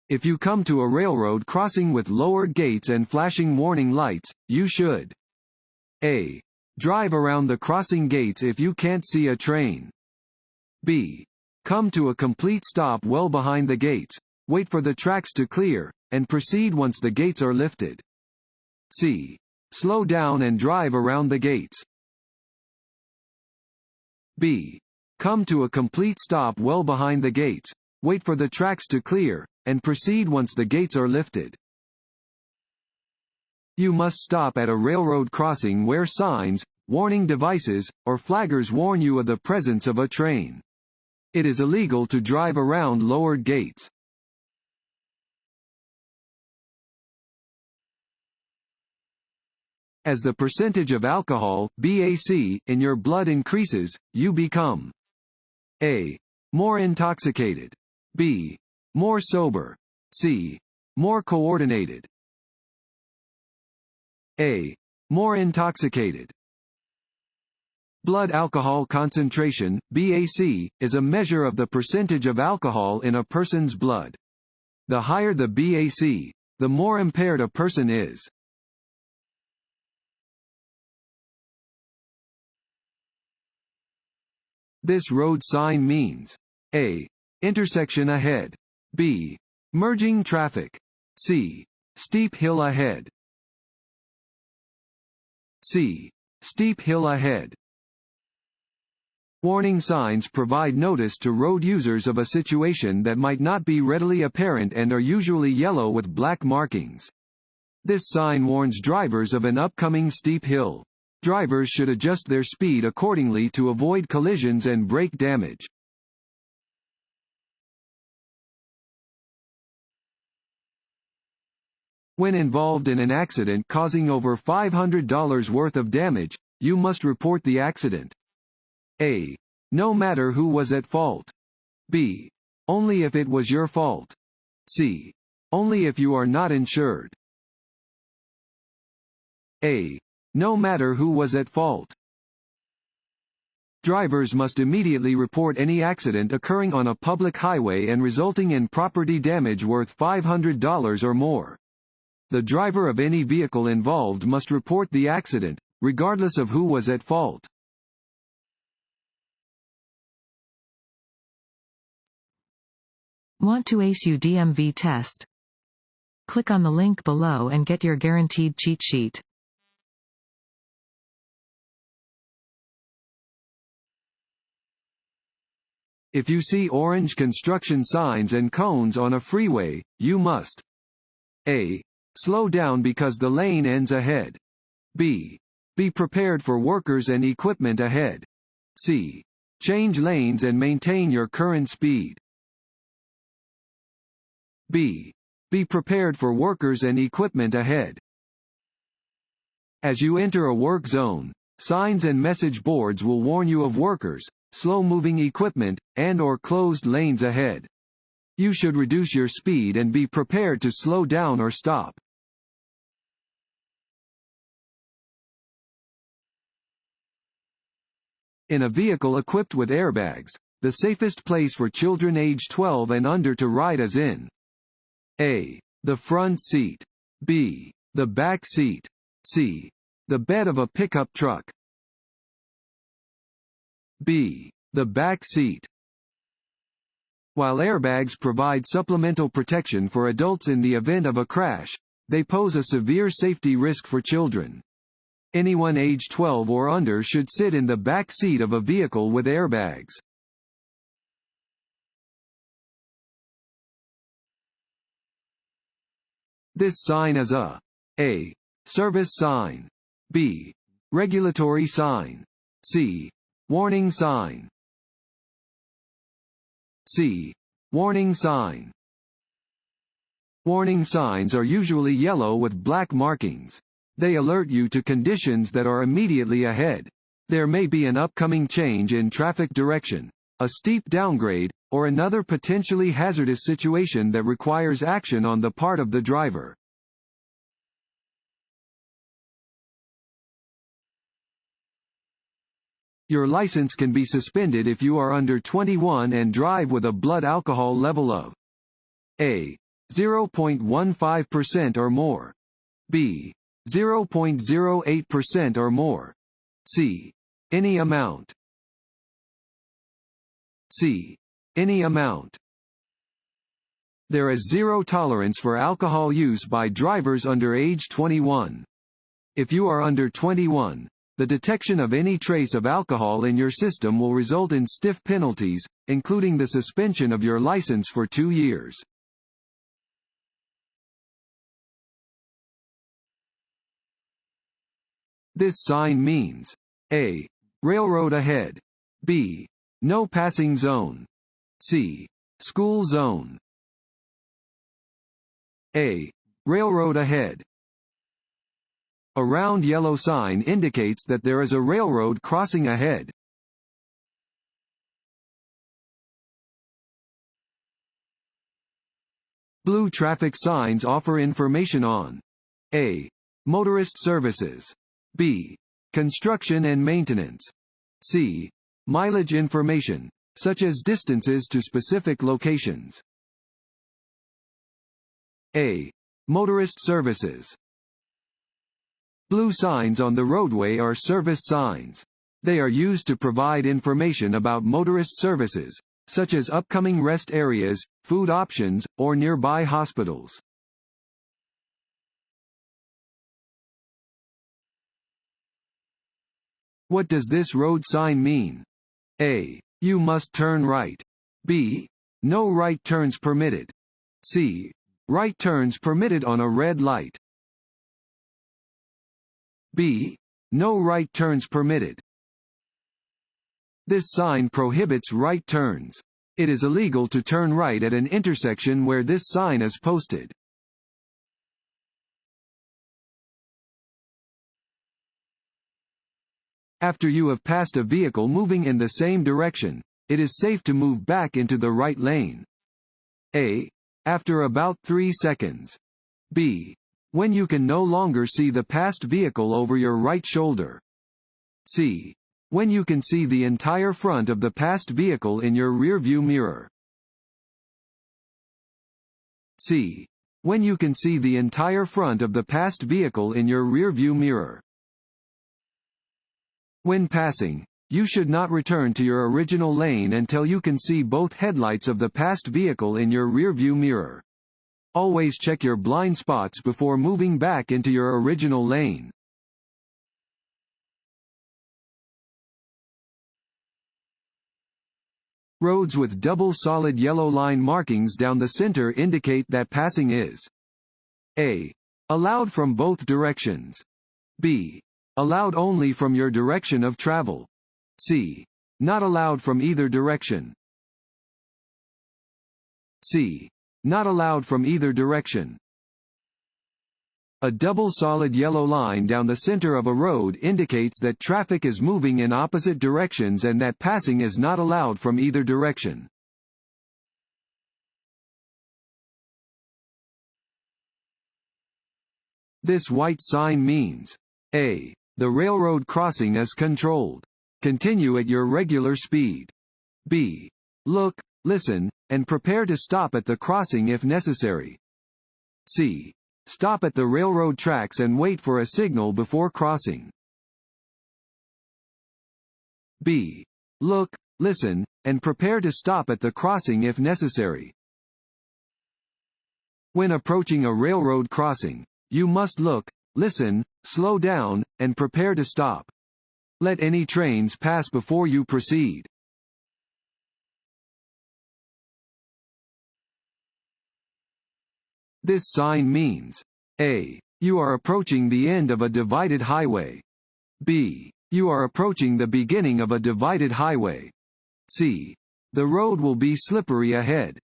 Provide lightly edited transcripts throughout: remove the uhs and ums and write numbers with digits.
If you come to a railroad crossing with lowered gates and flashing warning lights, you should A. Drive around the crossing gates if you can't see a train. B. Come to a complete stop well behind the gates, wait for the tracks to clear, and proceed once the gates are lifted. C. Slow down and drive around the gates. B. Come to a complete stop well behind the gates, wait for the tracks to clear, and proceed once the gates are lifted. You must stop at a railroad crossing where signs, warning devices, or flaggers warn you of the presence of a train. It is illegal to drive around lowered gates. As the percentage of alcohol, BAC, in your blood increases, you become A. More intoxicated. B. More sober. C. More coordinated. A. More intoxicated. Blood alcohol concentration, BAC, is a measure of the percentage of alcohol in a person's blood. The higher the BAC, the more impaired a person is. This road sign means A. Intersection ahead. B. Merging traffic. C. Steep hill ahead. C. Steep hill ahead. Warning signs provide notice to road users of a situation that might not be readily apparent and are usually yellow with black markings. This sign warns drivers of an upcoming steep hill. Drivers should adjust their speed accordingly to avoid collisions and brake damage. When involved in an accident causing over $500 worth of damage, you must report the accident. A. No matter who was at fault. B. Only if it was your fault. C. Only if you are not insured. A. No matter who was at fault. Drivers must immediately report any accident occurring on a public highway and resulting in property damage worth $500 or more. The driver of any vehicle involved must report the accident, regardless of who was at fault. Want to ace your DMV test? Click on the link below and get your guaranteed cheat sheet. If you see orange construction signs and cones on a freeway, you must A. Slow down because the lane ends ahead. B. Be prepared for workers and equipment ahead. C. Change lanes and maintain your current speed. B. Be prepared for workers and equipment ahead. As you enter a work zone, signs and message boards will warn you of workers, slow-moving equipment, and/or closed lanes ahead. You should reduce your speed and be prepared to slow down or stop. In a vehicle equipped with airbags, the safest place for children age 12 and under to ride is in A. The front seat. B. The back seat. C. The bed of a pickup truck. B. The back seat. While airbags provide supplemental protection for adults in the event of a crash, they pose a severe safety risk for children. Anyone age 12 or under should sit in the back seat of a vehicle with airbags. This sign is a A. Service sign. B. Regulatory sign. C. Warning sign. C. Warning sign. Warning signs are usually yellow with black markings. They alert you to conditions that are immediately ahead. There may be an upcoming change in traffic direction, a steep downgrade, or another potentially hazardous situation that requires action on the part of the driver. Your license can be suspended if you are under 21 and drive with a blood alcohol level of A. 0.15% or more. B. 0.08% or more. C. Any amount. C. Any amount. There is zero tolerance for alcohol use by drivers under age 21. If you are under 21, the detection of any trace of alcohol in your system will result in stiff penalties, including the suspension of your license for 2 years. This sign means A. Railroad ahead. B. No passing zone. C. School zone. A. Railroad ahead. A round yellow sign indicates that there is a railroad crossing ahead. Blue traffic signs offer information on A. Motorist services. B. Construction and maintenance. C. Mileage information, such as distances to specific locations. A. Motorist services. Blue signs on the roadway are service signs. They are used to provide information about motorist services, such as upcoming rest areas, food options, or nearby hospitals. What does this road sign mean? A. You must turn right. B. No right turns permitted. C. Right turns permitted on a red light. B. No right turns permitted. This sign prohibits right turns. It is illegal to turn right at an intersection where this sign is posted. After you have passed a vehicle moving in the same direction, it is safe to move back into the right lane. A. After about 3 seconds. B. When you can no longer see the passed vehicle over your right shoulder. C. When you can see the entire front of the passed vehicle in your rearview mirror. C. When you can see the entire front of the passed vehicle in your rearview mirror. When passing, you should not return to your original lane until you can see both headlights of the passed vehicle in your rearview mirror. Always check your blind spots before moving back into your original lane. Roads with double solid yellow line markings down the center indicate that passing is A. Allowed from both directions. B. Allowed only from your direction of travel. C. Not allowed from either direction. C. Not allowed from either direction. A double solid yellow line down the center of a road indicates that traffic is moving in opposite directions and that passing is not allowed from either direction. This white sign means A. The railroad crossing is controlled. Continue at your regular speed. B. Look, listen, and prepare to stop at the crossing if necessary. C. Stop at the railroad tracks and wait for a signal before crossing. B. Look, listen, and prepare to stop at the crossing if necessary. When approaching a railroad crossing, you must look, listen, slow down, and prepare to stop. Let any trains pass before you proceed. This sign means A. You are approaching the end of a divided highway. B. You are approaching the beginning of a divided highway. C. The road will be slippery ahead.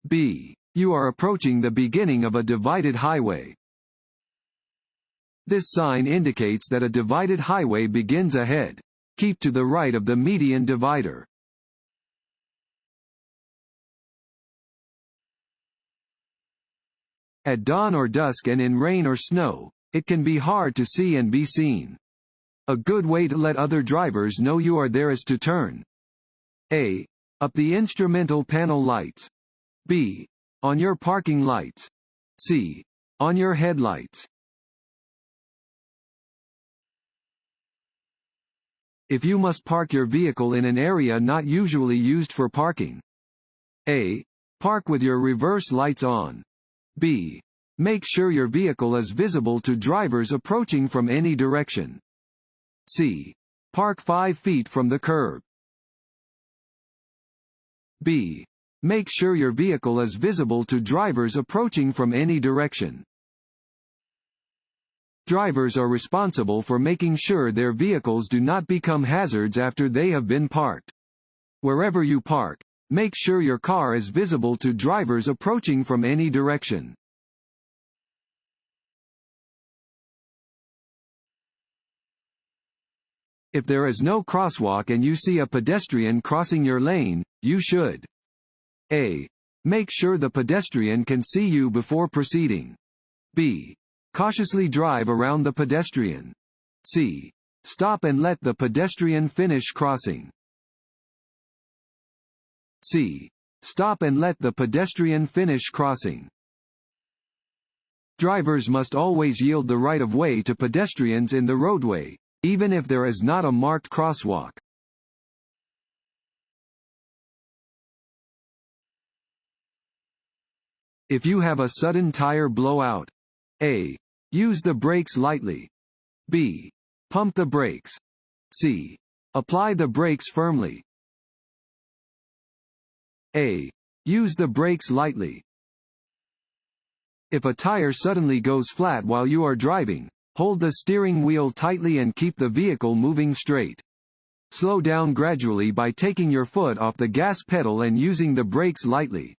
B. You are approaching the beginning of a divided highway. This sign indicates that a divided highway begins ahead. Keep to the right of the median divider. At dawn or dusk and in rain or snow, it can be hard to see and be seen. A good way to let other drivers know you are there is to turn A. Up the instrumental panel lights. B. On your parking lights. C. On your headlights. If you must park your vehicle in an area not usually used for parking. A. Park with your reverse lights on. B. Make sure your vehicle is visible to drivers approaching from any direction. C. Park 5 feet from the curb. B. Make sure your vehicle is visible to drivers approaching from any direction. Drivers are responsible for making sure their vehicles do not become hazards after they have been parked. Wherever you park, make sure your car is visible to drivers approaching from any direction. If there is no crosswalk and you see a pedestrian crossing your lane, you should: A. Make sure the pedestrian can see you before proceeding. B. Cautiously drive around the pedestrian. C. Stop and let the pedestrian finish crossing. C. Stop and let the pedestrian finish crossing. Drivers must always yield the right of way to pedestrians in the roadway, even if there is not a marked crosswalk. If you have a sudden tire blowout. A. Use the brakes lightly. B. Pump the brakes. C. Apply the brakes firmly. A. Use the brakes lightly. If a tire suddenly goes flat while you are driving, hold the steering wheel tightly and keep the vehicle moving straight. Slow down gradually by taking your foot off the gas pedal and using the brakes lightly.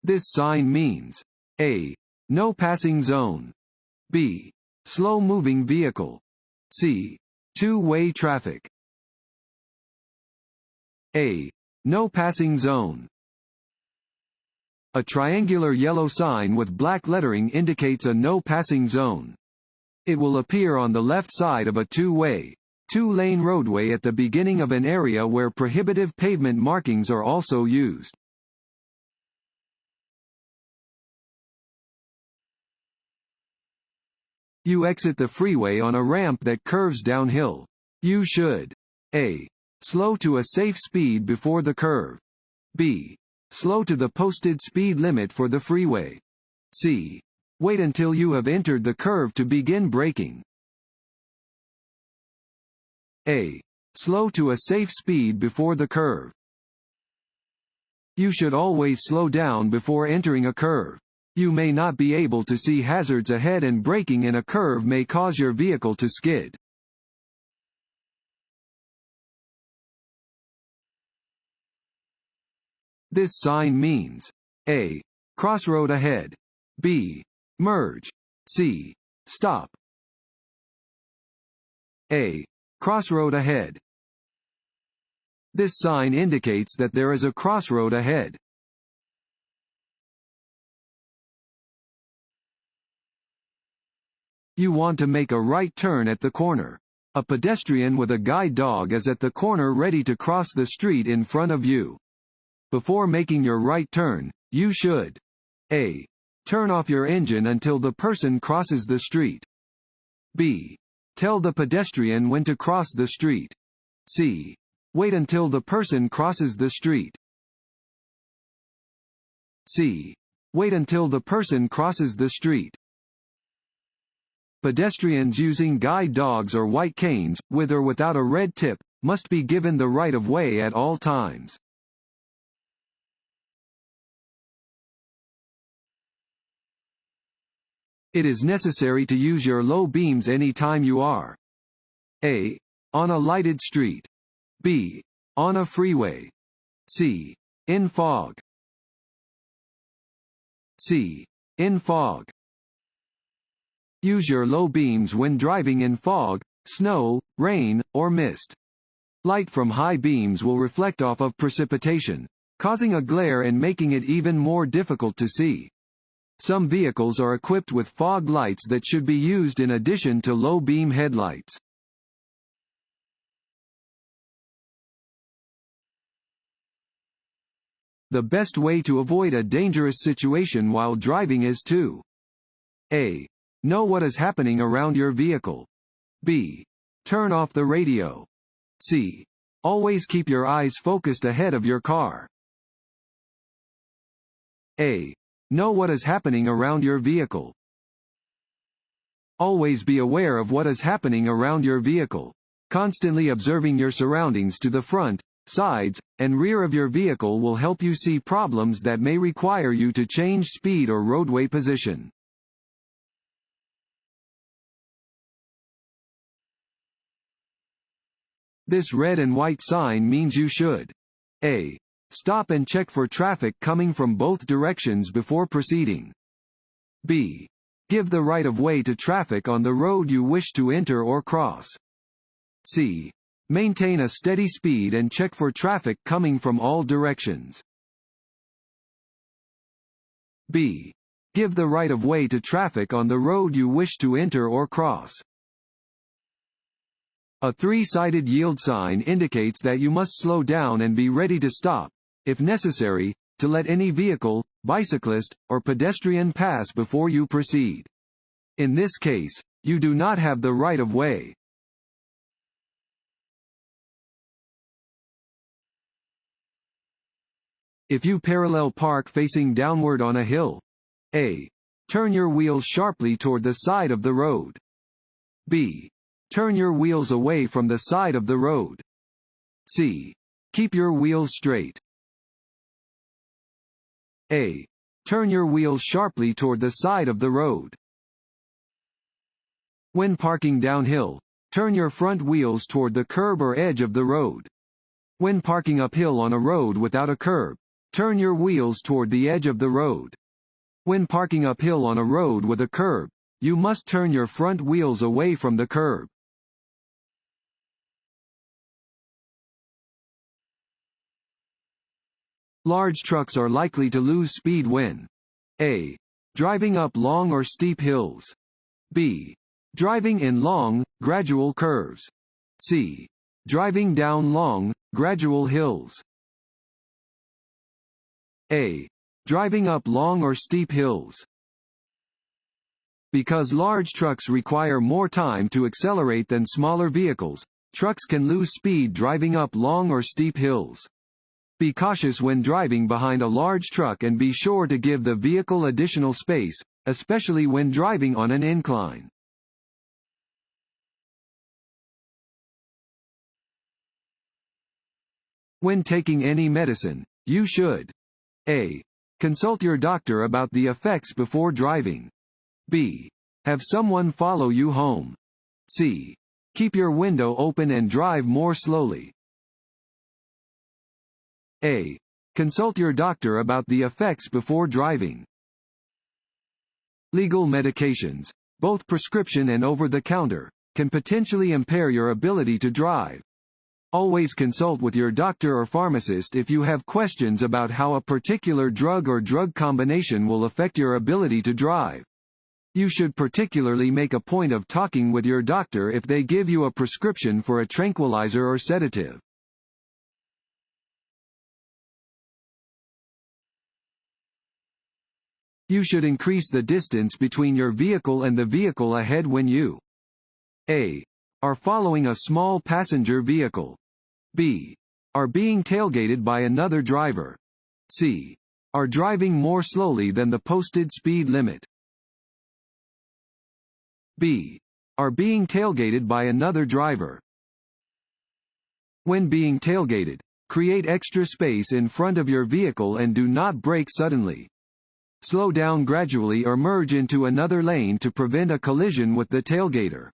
This sign means: A. No passing zone. B. Slow moving vehicle. C. Two-way traffic. A. No passing zone. A triangular yellow sign with black lettering indicates a no passing zone. It will appear on the left side of a two-way, two-lane roadway at the beginning of an area where prohibitive pavement markings are also used. You exit the freeway on a ramp that curves downhill. You should: A. Slow to a safe speed before the curve. B. Slow to the posted speed limit for the freeway. C. Wait until you have entered the curve to begin braking. A. Slow to a safe speed before the curve. You should always slow down before entering a curve. You may not be able to see hazards ahead, and braking in a curve may cause your vehicle to skid. This sign means: A. Crossroad ahead. B. Merge. C. Stop. A. Crossroad ahead. This sign indicates that there is a crossroad ahead. You want to make a right turn at the corner. A pedestrian with a guide dog is at the corner ready to cross the street in front of you. Before making your right turn, you should: A. Turn off your engine until the person crosses the street. B. Tell the pedestrian when to cross the street. C. Wait until the person crosses the street. C. Wait until the person crosses the street. Pedestrians using guide dogs or white canes, with or without a red tip, must be given the right of way at all times. It is necessary to use your low beams anytime you are: A. On a lighted street. B. On a freeway. C. In fog. C. In fog. Use your low beams when driving in fog, snow, rain, or mist. Light from high beams will reflect off of precipitation, causing a glare and making it even more difficult to see. Some vehicles are equipped with fog lights that should be used in addition to low beam headlights. The best way to avoid a dangerous situation while driving is to A. Know what is happening around your vehicle. B. Turn off the radio. C. Always keep your eyes focused ahead of your car. A. Know what is happening around your vehicle. Always be aware of what is happening around your vehicle. Constantly observing your surroundings to the front, sides, and rear of your vehicle will help you see problems that may require you to change speed or roadway position. This red and white sign means you should A. Stop and check for traffic coming from both directions before proceeding. B. Give the right of way to traffic on the road you wish to enter or cross. C. Maintain a steady speed and check for traffic coming from all directions. B. Give the right of way to traffic on the road you wish to enter or cross. A three-sided yield sign indicates that you must slow down and be ready to stop, if necessary, to let any vehicle, bicyclist, or pedestrian pass before you proceed. In this case, you do not have the right of way. If you parallel park facing downward on a hill, A. Turn your wheels sharply toward the side of the road. B. Turn your wheels away from the side of the road. C. Keep your wheels straight. A. Turn your wheels sharply toward the side of the road. When parking downhill, turn your front wheels toward the curb or edge of the road. When parking uphill on a road without a curb, turn your wheels toward the edge of the road. When parking uphill on a road with a curb, you must turn your front wheels away from the curb. Large trucks are likely to lose speed when A. Driving up long or steep hills. B. Driving in long, gradual curves. C. Driving down long, gradual hills. A. Driving up long or steep hills. Because large trucks require more time to accelerate than smaller vehicles, trucks can lose speed driving up long or steep hills. Be cautious when driving behind a large truck and be sure to give the vehicle additional space, especially when driving on an incline. When taking any medicine, you should A. Consult your doctor about the effects before driving. B. Have someone follow you home. C. Keep your window open and drive more slowly. A. Consult your doctor about the effects before driving. Legal medications, both prescription and over-the-counter, can potentially impair your ability to drive. Always consult with your doctor or pharmacist if you have questions about how a particular drug or drug combination will affect your ability to drive. You should particularly make a point of talking with your doctor if they give you a prescription for a tranquilizer or sedative. You should increase the distance between your vehicle and the vehicle ahead when you A. Are following a small passenger vehicle. B. Are being tailgated by another driver. C. Are driving more slowly than the posted speed limit. B. Are being tailgated by another driver. When being tailgated, create extra space in front of your vehicle and do not brake suddenly. Slow down gradually or merge into another lane to prevent a collision with the tailgater.